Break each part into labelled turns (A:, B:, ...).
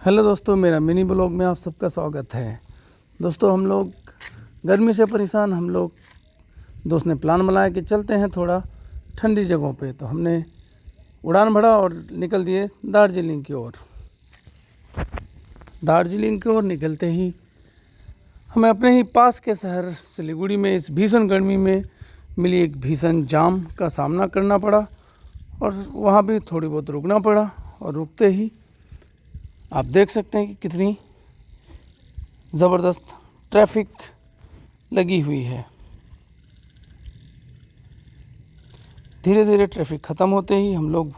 A: Hello दोस्तों, मेरा mini blog में आप सबका स्वागत है। दोस्तों, हम लोग गर्मी से परेशान दोस्त ने प्लान बनाया कि चलते हैं थोड़ा ठंडी जगहों पे। तो हमने उड़ान भरा और निकल दिए दार्जिलिंग की ओर। दार्जिलिंग की ओर निकलते ही हमें अपने ही पास के शहर सिलीगुड़ी में इस भीषण गर्मी में मिली एक भीषण जाम का सामना करना पड़ा और वहाँ भी थोड़ी बहुत रुकना पड़ा। और रुकते ही आप देख सकते हैं कि कितनी ज़बरदस्त ट्रैफिक लगी हुई है। धीरे धीरे ट्रैफिक ख़त्म होते ही हम लोग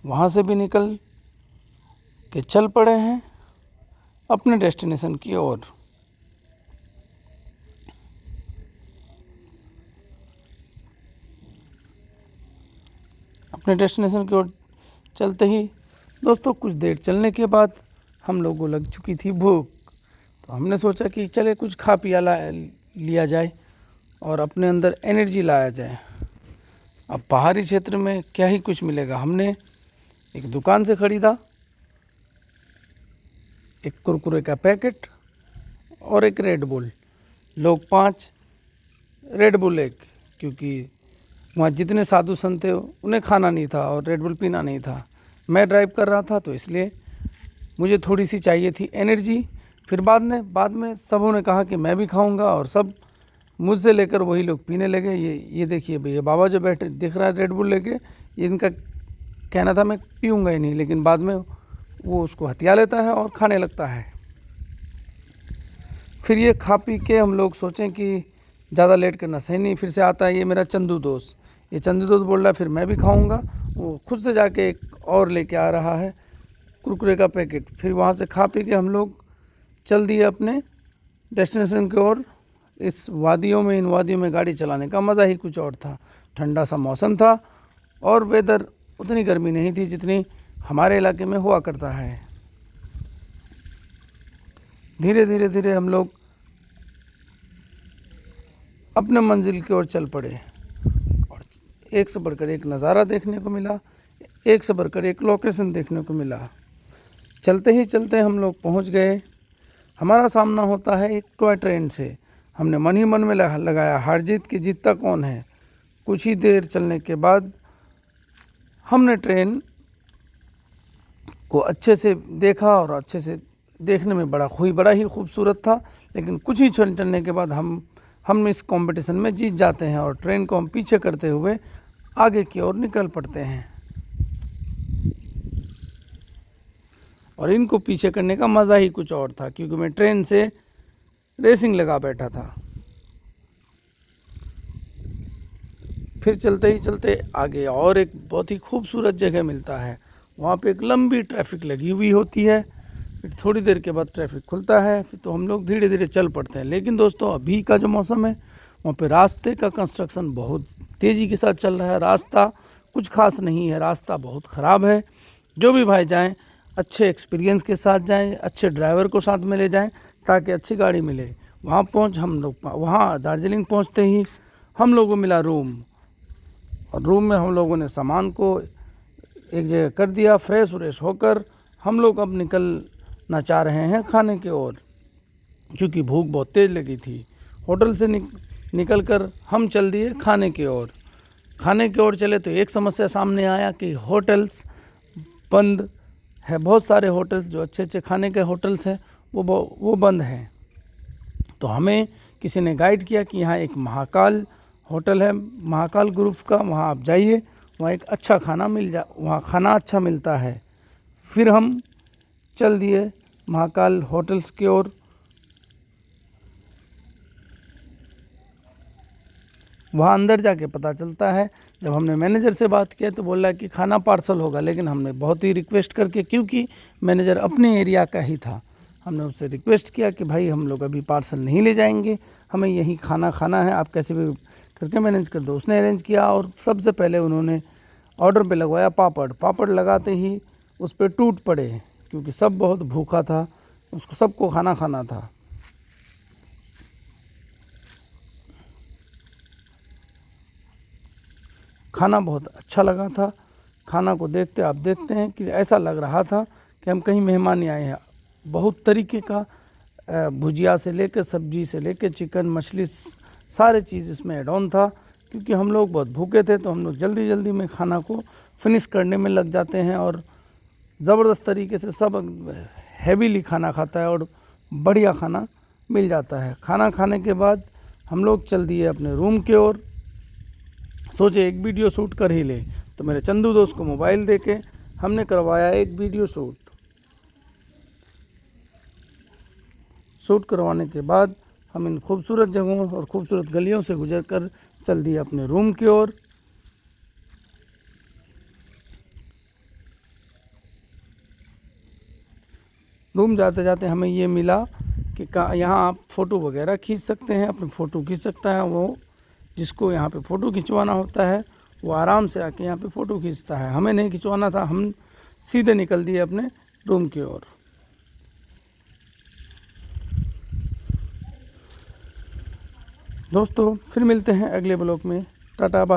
A: वहाँ से भी निकल के चल पड़े हैं अपने डेस्टिनेशन की ओर। अपने डेस्टिनेशन की ओर चलते ही दोस्तों कुछ देर चलने के बाद हम लोगों को लग चुकी थी भूख। तो हमने सोचा कि चले कुछ खा पिया लिया जाए और अपने अंदर एनर्जी लाया जाए। अब पहाड़ी क्षेत्र में क्या ही कुछ मिलेगा। हमने एक दुकान से ख़रीदा एक कुरकुरे का पैकेट और एक रेड बुल। लोग 5 रेड बुल एक, क्योंकि वहाँ जितने साधु संत थे उन्हें खाना नहीं था और रेड बुल पीना नहीं था। मैं ड्राइव कर रहा था तो इसलिए मुझे थोड़ी सी चाहिए थी एनर्जी। फिर बाद में सबों ने कहा कि मैं भी खाऊंगा और सब मुझसे लेकर वही लोग पीने लगे। ये देखिए भैया बाबा जो बैठे दिख रहा है रेड बुल लेके, ये इनका कहना था मैं पीऊँगा ही नहीं, लेकिन बाद में वो उसको हथिया लेता है और खाने लगता है। फिर ये खा पी के हम लोग सोचें कि ज़्यादा लेट करना सही नहीं। फिर से आता है ये मेरा चंदू दोस्त, ये चंदू दोस्त बोल रहा है फिर मैं भी खाऊंगा। वो खुद से जाके एक और लेके आ रहा है कुरकुरे का पैकेट। फिर वहाँ से खा पी के हम लोग चल दिए अपने डेस्टिनेशन की ओर। इन वादियों में गाड़ी चलाने का मज़ा ही कुछ और था। ठंडा सा मौसम था और वेदर उतनी गर्मी नहीं थी जितनी हमारे इलाके में हुआ करता है। धीरे धीरे हम लोग अपने मंजिल की ओर चल पड़े और एक से बढ़कर एक नज़ारा देखने को मिला, एक से बढ़कर एक लोकेशन देखने को मिला। चलते ही चलते हम लोग पहुंच गए। हमारा सामना होता है एक टॉय ट्रेन से। हमने मन ही मन में लगाया हार जीत की जीतता कौन है। कुछ ही देर चलने के बाद हमने ट्रेन को अच्छे से देखा और अच्छे से देखने में बड़ा ही खूबसूरत था। लेकिन कुछ ही चलने के बाद हम इस कंपटीशन में जीत जाते हैं और ट्रेन को हम पीछे करते हुए आगे की ओर निकल पड़ते हैं। और इनको पीछे करने का मज़ा ही कुछ और था, क्योंकि मैं ट्रेन से रेसिंग लगा बैठा था। फिर चलते ही चलते आगे और एक बहुत ही खूबसूरत जगह मिलता है। वहाँ पे एक लंबी ट्रैफिक लगी हुई होती है। फिर थोड़ी देर के बाद ट्रैफिक खुलता है, फिर तो हम लोग धीरे धीरे चल पड़ते हैं। लेकिन दोस्तों अभी का जो मौसम है वहाँ पे रास्ते का कंस्ट्रक्शन बहुत तेज़ी के साथ चल रहा है। रास्ता कुछ खास नहीं है, रास्ता बहुत ख़राब है। जो भी भाई जाएँ अच्छे एक्सपीरियंस के साथ जाएं, अच्छे ड्राइवर को साथ में ले जाएं ताकि अच्छी गाड़ी मिले। वहाँ दार्जिलिंग पहुँचते ही हम लोगों को मिला रूम, और रूम में हम लोगों ने सामान को एक जगह कर दिया। फ्रेश व्रेश होकर हम लोग अब निकलना चाह रहे हैं खाने की ओर, क्योंकि भूख बहुत तेज़ लगी थी। होटल से निकल कर हम चल दिए खाने की ओर। खाने की ओर चले तो एक समस्या सामने आया कि होटल्स बंद है। बहुत सारे होटल्स जो अच्छे खाने के होटल्स हैं वो बंद हैं। तो हमें किसी ने गाइड किया कि यहाँ एक महाकाल होटल है, महाकाल ग्रुप का, वहाँ आप जाइए, वहाँ एक अच्छा खाना वहाँ खाना अच्छा मिलता है। फिर हम चल दिए महाकाल होटल्स की ओर। वहाँ अंदर जाके पता चलता है, जब हमने मैनेजर से बात किया तो बोला कि खाना पार्सल होगा। लेकिन हमने बहुत ही रिक्वेस्ट करके, क्योंकि मैनेजर अपने एरिया का ही था, हमने उससे रिक्वेस्ट किया कि भाई हम लोग अभी पार्सल नहीं ले जाएंगे, हमें यही खाना है, आप कैसे भी करके मैनेज कर दो। उसने अरेंज किया और सबसे पहले उन्होंने ऑर्डर पे लगवाया पापड़ लगाते ही उस पर टूट पड़े, क्योंकि सब बहुत भूखा था, उसको सबको खाना था। खाना बहुत अच्छा लगा था। खाना को देखते आप देखते हैं कि ऐसा लग रहा था कि हम कहीं मेहमान ही आए हैं। बहुत तरीके का भुजिया से लेकर सब्जी से लेकर चिकन मछली सारे चीज़ इसमें ऐड ऑन था। क्योंकि हम लोग बहुत भूखे थे तो हम लोग जल्दी जल्दी में खाना को फिनिश करने में लग जाते हैं और ज़बरदस्त तरीके से सब हैवीली खाना खाता है और बढ़िया खाना मिल जाता है। खाना खाने के बाद हम लोग चल दिए अपने रूम की ओर। सोचे एक वीडियो शूट कर ही ले, तो मेरे चंदू दोस्त को मोबाइल देके हमने करवाया एक वीडियो शूट करवाने के बाद हम इन खूबसूरत जगहों और खूबसूरत गलियों से गुजरकर चल दिए अपने रूम की ओर। रूम जाते जाते हमें ये मिला कि यहाँ आप फ़ोटो वगैरह खींच सकते हैं, अपनी फ़ोटो खींच सकता है। वो जिसको यहाँ पे फ़ोटो खिंचवाना होता है वो आराम से आके यहाँ पे फ़ोटो खींचता है। हमें नहीं खिंचवाना था, हम सीधे निकल दिए अपने रूम की ओर। दोस्तों फिर मिलते हैं अगले ब्लॉग में। Tata bye.